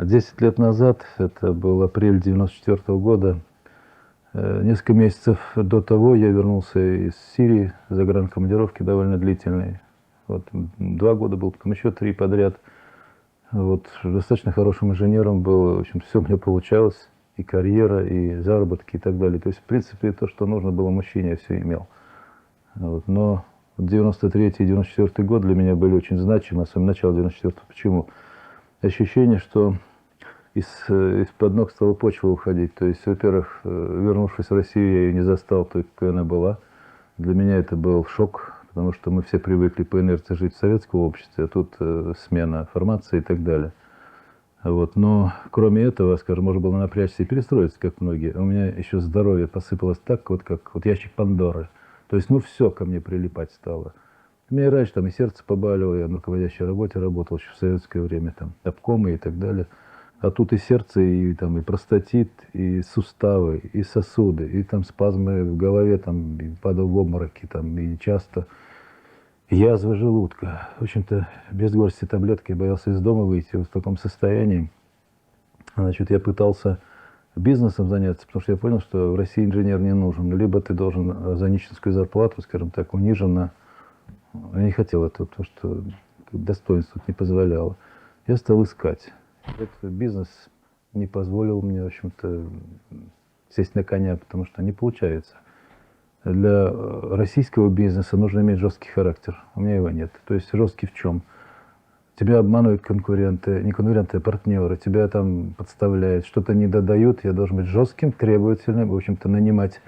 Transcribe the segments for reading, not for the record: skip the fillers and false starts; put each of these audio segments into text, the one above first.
10 лет назад, это был апрель 94 года, несколько месяцев до того я вернулся из Сирии, загранкомандировки довольно длительной. Вот, 2 года был, потом еще 3 подряд. Вот, достаточно хорошим инженером был, в общем, все у меня получалось, и карьера, и заработки, и так далее. То есть, в принципе, то, что нужно было мужчине, я все имел. Вот, но 93-й и 94 год для меня были очень значимы, особенно начало 94-го. Почему? Ощущение, что из-под ног стала почва уходить. То есть, во-первых, вернувшись в Россию, я ее не застал той, какой она была. Для меня это был шок, потому что мы все привыкли по инерции жить в советском обществе, а тут смена формации и так далее. Вот. Но кроме этого, скажем, можно было напрячься и перестроиться, как многие. У меня еще здоровье посыпалось так, вот как вот ящик Пандоры. То есть, ну, все ко мне прилипать стало. У меня и раньше там и сердце побаливало, я на руководящей работе работал еще в советское время, там, обкомы и так далее. А тут и сердце, и, там, и простатит, и суставы, и сосуды, и там спазмы в голове, там, и падал в обмороки, там, и часто язва желудка. В общем-то, без горсти таблетки я боялся из дома выйти вот в таком состоянии. Значит, я пытался бизнесом заняться, потому что я понял, что в России инженер не нужен. Либо ты должен за нищенскую зарплату, скажем так, униженно. Я не хотел этого, потому что достоинство не позволяло. Я стал искать. Этот бизнес не позволил мне, в общем-то, сесть на коня, потому что не получается. Для российского бизнеса нужно иметь жесткий характер. У меня его нет. То есть жесткий в чем? Тебя обманывают конкуренты, не конкуренты, а партнеры, тебя там подставляют, что-то не додают. Я должен быть жестким, требовательным, в общем-то, нанимать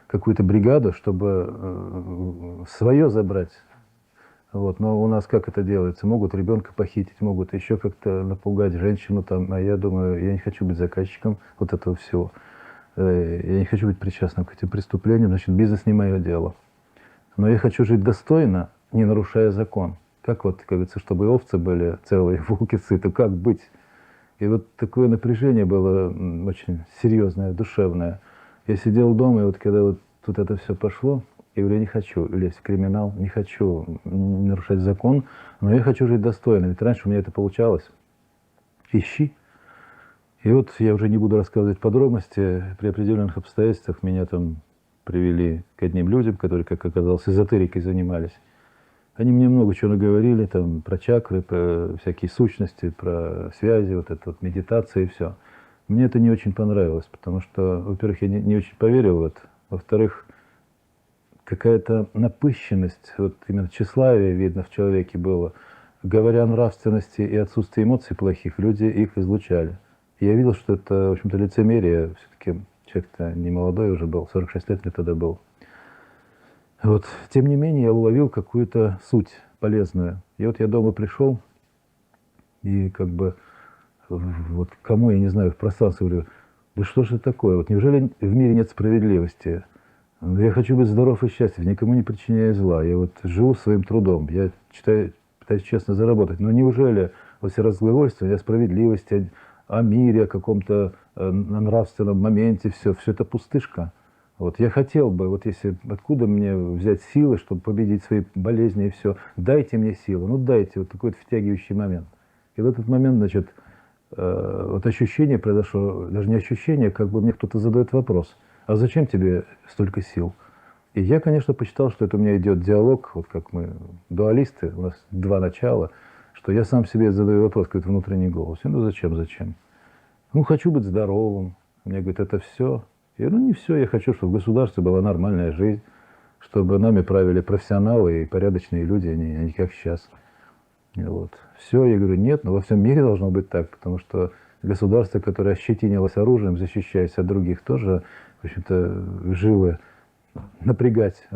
какую-то бригаду, чтобы свое забрать. Вот. Но у нас как это делается? Могут ребенка похитить, могут еще как-то напугать женщину там, а я думаю, я не хочу быть заказчиком вот этого всего. Я не хочу быть причастным к этим преступлениям, значит, бизнес не мое дело. Но я хочу жить достойно, не нарушая закон. Как вот, как говорится, чтобы овцы были целые, волки сыты, как быть? И вот такое напряжение было очень серьезное, душевное. Я сидел дома, и вот когда вот тут это все пошло, я говорю, я не хочу лезть в криминал, не хочу нарушать закон, но я хочу жить достойно. Ведь раньше у меня это получалось. Ищи. И вот я уже не буду рассказывать подробности. При определенных обстоятельствах меня там привели к одним людям, которые, как оказалось, эзотерикой занимались. Они мне много чего наговорили, там, про чакры, про всякие сущности, про связи, вот это вот медитация и все. Мне это не очень понравилось, потому что, во-первых, я не очень поверил в это. Во-вторых, какая-то напыщенность, вот именно тщеславие видно в человеке было. Говоря о нравственности и отсутствии эмоций плохих, люди их излучали. И я видел, что это, в общем-то, лицемерие. Все-таки человек-то не молодой уже был, 46 лет мне тогда был. Вот. Тем не менее, я уловил какую-то суть полезную. И вот я дома пришел, и как бы вот кому, я не знаю, в пространстве говорю, да что же это такое? Вот неужели в мире нет справедливости? Я хочу быть здоров и счастлив, никому не причиняя зла. Я вот живу своим трудом, я пытаюсь честно заработать. Но неужели вот все разглагольствования о справедливости, о мире, о каком-то нравственном моменте, все это пустышка? Вот я хотел бы, вот если откуда мне взять силы, чтобы победить свои болезни и все, дайте мне силы, ну дайте вот такой вот втягивающий момент. И в этот момент, значит, вот ощущение произошло, даже не ощущение, как бы мне кто-то задает вопрос, а зачем тебе столько сил? И я, конечно, посчитал, что это у меня идет диалог, вот как мы дуалисты, у нас два начала, что я сам себе задаю вопрос, какой-то внутренний голос. Ну зачем? Ну хочу быть здоровым. Мне говорят, это все. Я говорю, ну не все, я хочу, чтобы в государстве была нормальная жизнь, чтобы нами правили профессионалы и порядочные люди, а не как сейчас. Вот. Все, я говорю, нет, но во всем мире должно быть так, потому что государство, которое ощетинилось оружием, защищаясь от других, тоже, в общем-то, живо напрягать,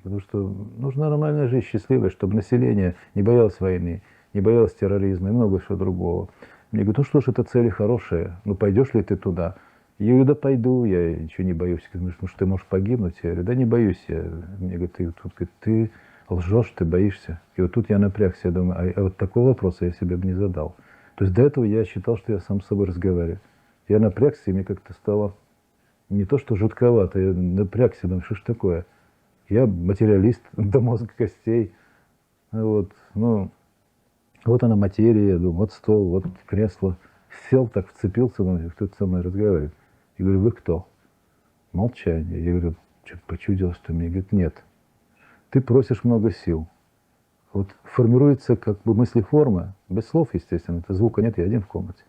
потому что нужна нормальная жизнь, счастливая, чтобы население не боялось войны, не боялось терроризма и много чего другого. Мне говорят, ну что ж, это цели хорошие, ну пойдешь ли ты туда? Я говорю, да пойду, я ничего не боюсь. Ну что, ты можешь погибнуть? Я говорю, да не боюсь я. Мне говорят, ты лжешь, ты боишься. И вот тут я напрягся, я думаю, а вот такого вопроса я себе бы не задал. То есть до этого я считал, что я сам с собой разговариваю. Я напрягся, и мне как-то стало не то, что жутковато, я напрягся, думаю, что ж такое? Я материалист до мозга костей. Вот, ну, вот она материя, я думаю, вот стол, вот кресло, сел, так вцепился, кто-то со мной разговаривает. Я говорю, вы кто? Молчание. Я говорю, что-то почудилось, что мне? Говорит, нет. Ты просишь много сил. Вот формируется как бы мыслеформа, без слов, естественно, это звука нет, я один в комнате.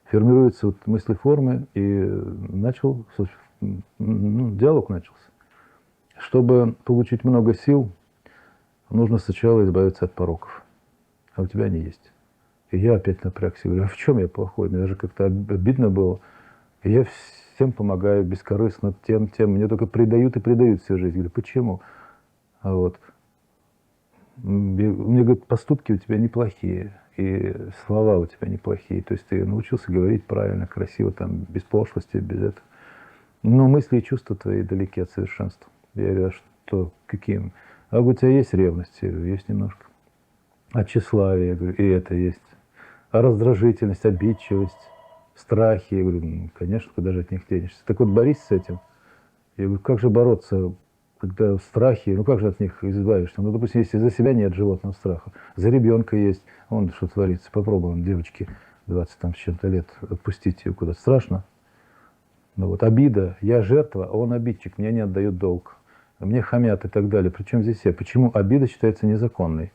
Формируются вот мыслеформы, и начал, диалог начался. Чтобы получить много сил, нужно сначала избавиться от пороков. А у тебя они есть. И я опять напрягся, говорю, а в чем я плохой? Мне даже как-то обидно было. И я всем помогаю бескорыстно, тем. Мне только предают и предают всю жизнь. Я говорю, почему? А вот. Мне говорят, поступки у тебя неплохие, и слова у тебя неплохие. То есть ты научился говорить правильно, красиво, там, без пошлости, без этого. Но мысли и чувства твои далеки от совершенства. Я говорю, а что, каким? А у тебя есть ревность? Я говорю, есть немножко. А тщеславие? Я говорю, и это есть. А раздражительность, обидчивость, страхи? Я говорю, конечно, куда же от них денешься? Так вот, борись с этим. Я говорю, как же бороться, когда страхи, как же от них избавишься? Ну, допустим, если за себя нет животного страха, за ребенка есть, он что творится, попробуем, девочки 20 там с чем-то лет, отпустить ее куда-то, страшно. Ну вот обида, я жертва, а он обидчик, мне не отдают долг, мне хамят и так далее. Причем здесь я? Почему обида считается незаконной?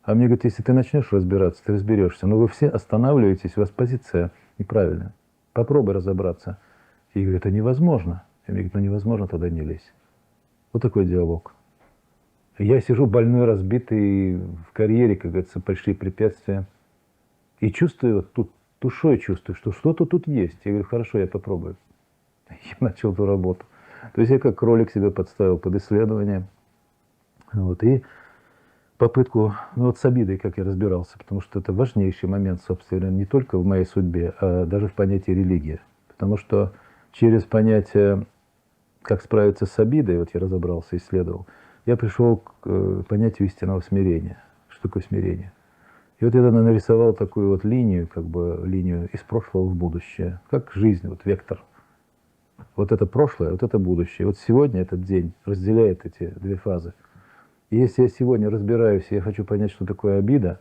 А мне говорят, если ты начнешь разбираться, ты разберешься. Но вы все останавливаетесь, у вас позиция неправильная. Попробуй разобраться. И говорю, это невозможно. И мне говорят, ну невозможно, тогда не лезь. Вот такой диалог. Я сижу больной, разбитый, в карьере, как говорится, пришли препятствия. И чувствую, вот тут душой чувствую, что что-то тут есть. Я говорю, хорошо, я попробую. Я начал эту работу. То есть я как кролик себя подставил под исследование. Вот, и попытку, вот с обидой, как я разбирался, потому что это важнейший момент, собственно, не только в моей судьбе, а даже в понятии религия. Потому что через понятие, как справиться с обидой, вот я разобрался, исследовал, я пришел к понятию истинного смирения. Что такое смирение? И вот я тогда нарисовал такую вот линию, как бы линию из прошлого в будущее, как жизнь, вот вектор. Вот это прошлое, вот это будущее. Вот сегодня этот день разделяет эти две фазы. И если я сегодня разбираюсь, и я хочу понять, что такое обида,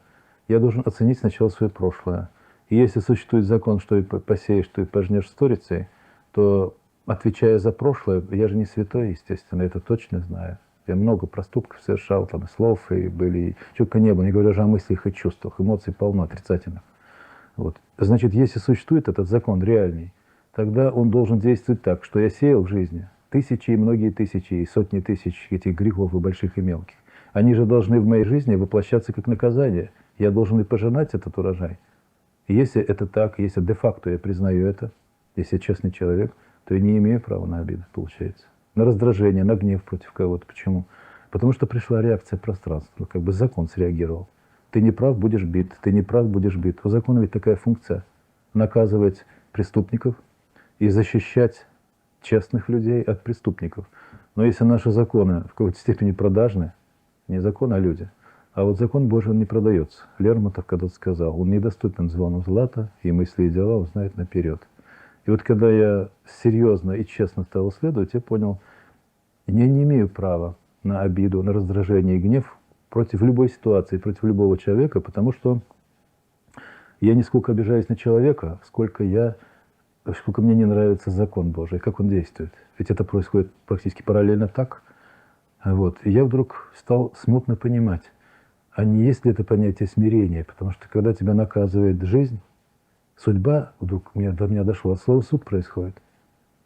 я должен оценить сначала свое прошлое. И если существует закон, что и посеешь, что и пожнешь сторицей, то, отвечая за прошлое, я же не святой, естественно, это точно знаю. Я много проступков совершал, там, и слов, и были, чего не было, не говоря же о мыслях и чувствах, эмоций полно отрицательных. Вот. Значит, если существует этот закон реальный, тогда он должен действовать так, что я сеял в жизни тысячи и многие тысячи, и сотни тысяч этих грехов, и больших, и мелких. Они же должны в моей жизни воплощаться как наказание. Я должен и пожинать этот урожай. И если это так, если де-факто я признаю это, если я честный человек, то я не имею права на обиду, получается. На раздражение, на гнев против кого-то. Почему? Потому что пришла реакция пространства, как бы закон среагировал. Ты не прав, будешь бит, ты не прав, будешь бит. У закона ведь такая функция – наказывать преступников и защищать честных людей от преступников. Но если наши законы в какой-то степени продажны, не закон, а люди, а вот закон Божий, он не продается. Лермонтов когда-то сказал, он недоступен звону злата, и мысли и дела он знает наперед. И вот когда я серьезно и честно стал исследовать, я понял, я не имею права на обиду, на раздражение и гнев против любой ситуации, против любого человека, потому что я не сколько обижаюсь на человека, сколько мне не нравится закон Божий, как он действует. Ведь это происходит практически параллельно так. Вот. И я вдруг стал смутно понимать, а не есть ли это понятие смирения, потому что когда тебя наказывает жизнь, судьба, вдруг до меня дошло, от слова суд происходит.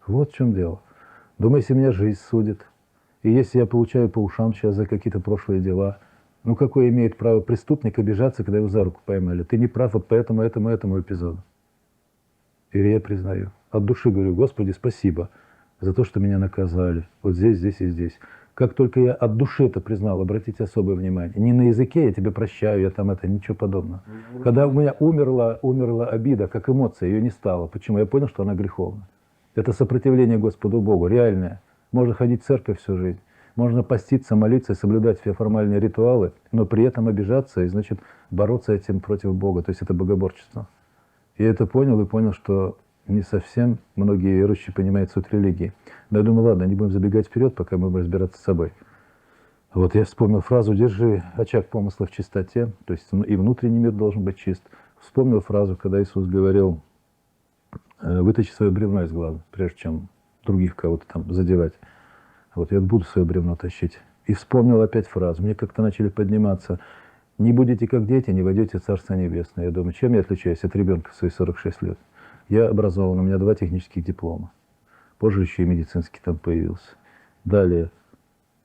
Вот в чем дело. Думаю, если меня жизнь судит, и если я получаю по ушам сейчас за какие-то прошлые дела, ну какое имеет право преступник обижаться, когда его за руку поймали? Ты не прав вот по этому эпизоду. И я признаю. От души говорю, Господи, спасибо за то, что меня наказали. Вот здесь, здесь и здесь. Как только я от души это признал, обратите особое внимание. Не на языке, я тебе прощаю, я там это, ничего подобного. Когда у меня умерла обида, как эмоция, ее не стало. Почему? Я понял, что она греховна. Это сопротивление Господу Богу, реальное. Можно ходить в церковь всю жизнь. Можно поститься, молиться, соблюдать все формальные ритуалы, но при этом обижаться и, значит, бороться этим против Бога. То есть это богоборчество. Я это понял и понял, что не совсем многие верующие понимают суть религии. Но я думаю, ладно, не будем забегать вперед, пока мы будем разбираться с собой. Вот я вспомнил фразу «держи очаг помысла в чистоте», то есть и внутренний мир должен быть чист. Вспомнил фразу, когда Иисус говорил вытащи свое бревно из глаза, прежде чем других кого-то там задевать. Вот я буду свое бревно тащить. И вспомнил опять фразу. Мне как-то начали подниматься. Не будете как дети, не войдете в Царство Небесное. Я думаю, чем я отличаюсь от ребенка в свои 46 лет? Я образован, у меня 2 технических диплома. Позже еще и медицинский там появился. Далее.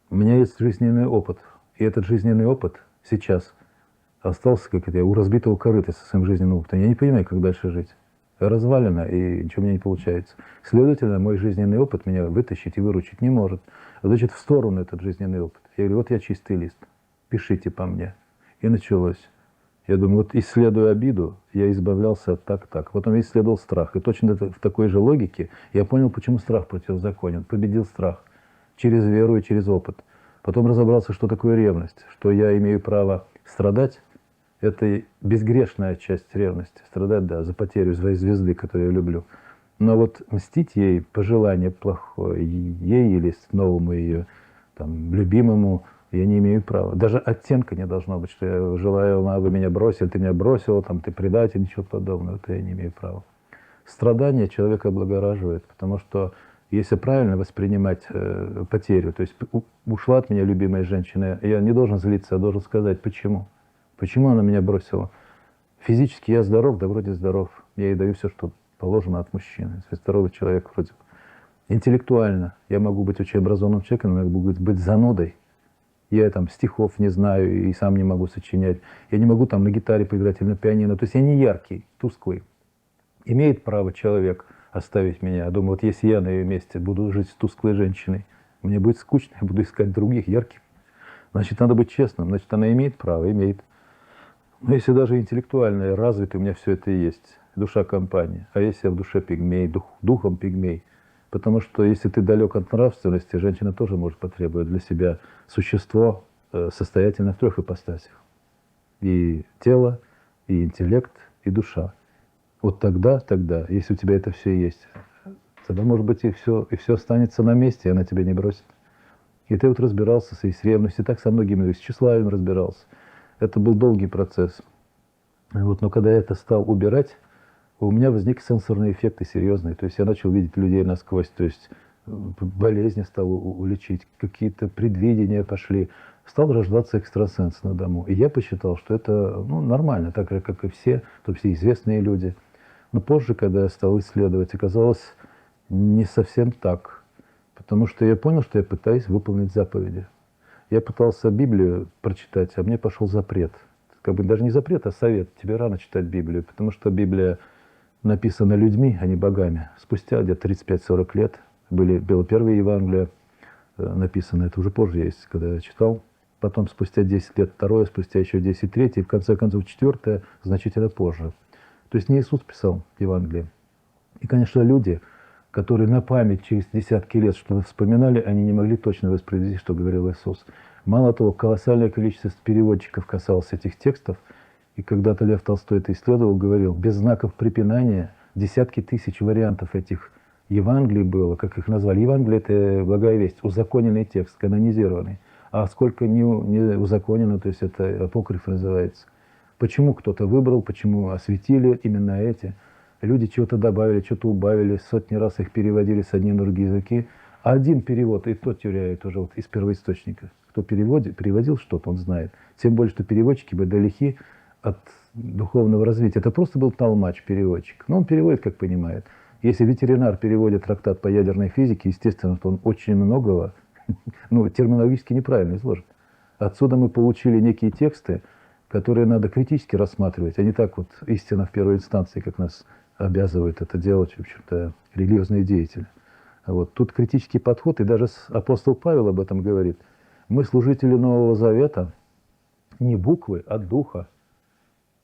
У меня есть жизненный опыт. И этот жизненный опыт сейчас остался, как это, у разбитого корыта со своим жизненным опытом. Я не понимаю, как дальше жить. Развалено, и ничего у меня не получается. Следовательно, мой жизненный опыт меня вытащить и выручить не может. Значит, в сторону этот жизненный опыт. Я говорю, вот я чистый лист, пишите по мне. И началось. Я думаю, вот исследуя обиду, я избавлялся от так. Потом я исследовал страх. И точно в такой же логике я понял, почему страх противозаконен. Победил страх через веру и через опыт. Потом разобрался, что такое ревность, что я имею право страдать. Это безгрешная часть ревности. Страдать, да, за потерю своей звезды, которую я люблю. Но вот мстить ей, пожелание плохое ей или новому ее там, любимому, я не имею права. Даже оттенка не должно быть, что я желаю, вы меня бросили, ты меня бросил, там, ты предатель, ничего подобного. Это я не имею права. Страдание человека облагораживает, потому что если правильно воспринимать потерю, то есть ушла от меня любимая женщина, я не должен злиться, я должен сказать, почему. Почему она меня бросила? Физически я здоров, да вроде здоров. Я ей даю все, что положено от мужчины. Здоровый человек вроде. Интеллектуально я могу быть очень образованным человеком, но я могу быть занудой. Я там стихов не знаю и сам не могу сочинять. Я не могу там на гитаре поиграть или на пианино. То есть я не яркий, тусклый. Имеет право человек оставить меня. Я думаю, вот если я на ее месте буду жить с тусклой женщиной, мне будет скучно, я буду искать других ярких. Значит, надо быть честным. Значит, она имеет право, имеет. Но если даже интеллектуально развитый, у меня все это и есть. Душа компании. А если я в душе пигмей, духом пигмей? Потому что если ты далек от нравственности, женщина тоже может потребовать для себя существо, состоятельное в 3 ипостасях. И тело, и интеллект, и душа. Вот тогда, если у тебя это все есть, тогда, может быть, и все останется на месте, и она тебя не бросит. И ты вот разбирался с ревностью, так со многими, с тщеславием разбирался. Это был долгий процесс. Вот, но когда я это стал убирать, у меня возникли сенсорные эффекты серьезные. То есть я начал видеть людей насквозь, то есть болезни стал лечить, какие-то предвидения пошли. Стал рождаться экстрасенс на дому. И я посчитал, что это нормально, так же, как и все, то все известные люди. Но позже, когда я стал исследовать, оказалось не совсем так. Потому что я понял, что я пытаюсь выполнить заповеди. Я пытался Библию прочитать, а мне пошел запрет. Как бы даже не запрет, а совет. Тебе рано читать Библию, потому что Библия написана людьми, а не богами. Спустя где-то 35-40 лет было первые Евангелия написано. Это уже позже есть, когда я читал. Потом спустя 10 лет второе, спустя еще 10 третье, и в конце концов 4 значительно позже. То есть не Иисус писал Евангелие. И, конечно, люди, которые на память через десятки лет что-то вспоминали, они не могли точно воспроизвести, что говорил Иисус. Мало того, колоссальное количество переводчиков касалось этих текстов. И когда-то Лев Толстой это исследовал, говорил, без знаков препинания десятки тысяч вариантов этих Евангелий было, как их назвали. Евангелие – это благая весть, узаконенный текст, канонизированный. А сколько не узаконено, то есть это апокриф называется. Почему кто-то выбрал, почему осветили именно эти? Люди чего-то добавили, что-то убавили, сотни раз их переводили с одни на другие языки. А один перевод, и тот теряет уже вот из первоисточника. Кто переводил что-то, он знает. Тем более, что переводчики были далеки от духовного развития. Это просто был толмач, переводчик. Но он переводит, как понимает. Если ветеринар переводит трактат по ядерной физике, естественно, что он очень многого, терминологически неправильно изложит. Отсюда мы получили некие тексты, которые надо критически рассматривать, а не так вот истина в первой инстанции, как нас обязывают это делать, в общем-то, религиозные деятели. Вот. Тут критический подход, и даже апостол Павел об этом говорит. Мы служители Нового Завета не буквы, а духа.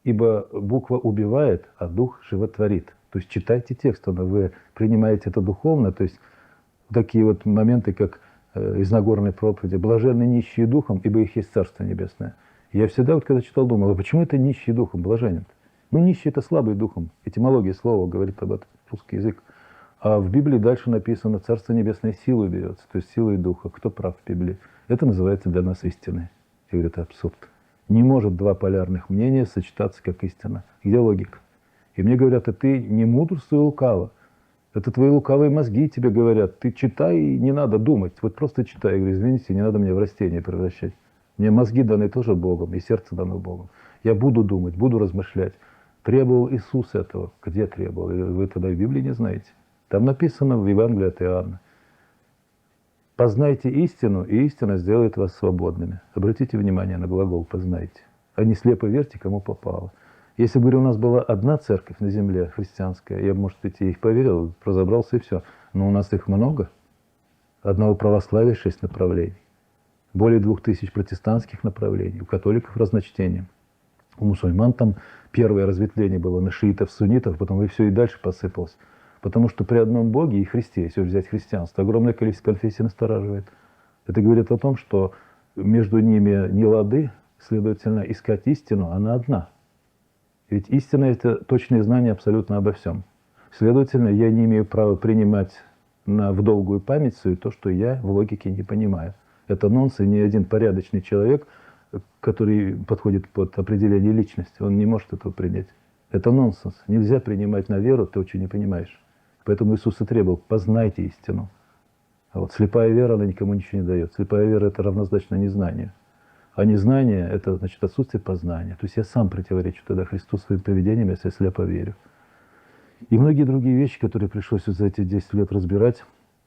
Ибо буква убивает, а дух животворит. То есть читайте текст, вы принимаете это духовно. То есть такие вот моменты, как из Нагорной проповеди. Блаженны нищие духом, ибо их есть Царство Небесное. Я всегда, вот когда читал, думал, а почему это нищий духом, блаженен? Нищий – это слабый духом. Этимология слова говорит об этом, русский язык. А в Библии дальше написано, Царство Небесное силой берется, то есть силой духа. Кто прав в Библии? Это называется для нас истиной. Я говорю, это абсурд. Не может два полярных мнения сочетаться как истина. Где логика? И мне говорят, ты не мудрствуй лукаво. Это твои лукавые мозги тебе говорят. Ты читай, не надо думать. Вот просто читай. Я говорю, извините, не надо меня в растение превращать. Мне мозги даны тоже Богом, и сердце дано Богом. Я буду думать, буду размышлять. Требовал Иисус этого. Где требовал? Вы тогда в Библии не знаете. Там написано в Евангелии от Иоанна. Познайте истину, и истина сделает вас свободными. Обратите внимание на глагол «познайте». А не слепо верьте, кому попало. Если, говорю, у нас была одна церковь на земле христианская, я, может быть, и их поверил, разобрался и все. Но у нас их много. Одного православия 6 направлений. Более 2000 протестантских направлений. У католиков разночтения. У мусульман там первое разветвление было на шиитов, суннитов, потом и все и дальше посыпалось. Потому что при одном Боге и Христе, если взять христианство, огромное количество конфессий настораживает. Это говорит о том, что между ними не лады, следовательно, искать истину, она одна. Ведь истина – это точное знание абсолютно обо всем. Следовательно, я не имею права принимать в долгую память все то, что я в логике не понимаю. Это нонсенс, ни один порядочный человек, который подходит под определение личности, он не может этого принять. Это нонсенс. Нельзя принимать на веру то, что не понимаешь. Поэтому Иисус и требовал: познайте истину. А вот слепая вера, она никому ничего не дает. Слепая вера – это равнозначно незнанию. А незнание – это, значит, отсутствие познания. То есть я сам противоречу тогда Христу своим поведением, если я слепо верю. И многие другие вещи, которые пришлось за эти 10 лет разбирать,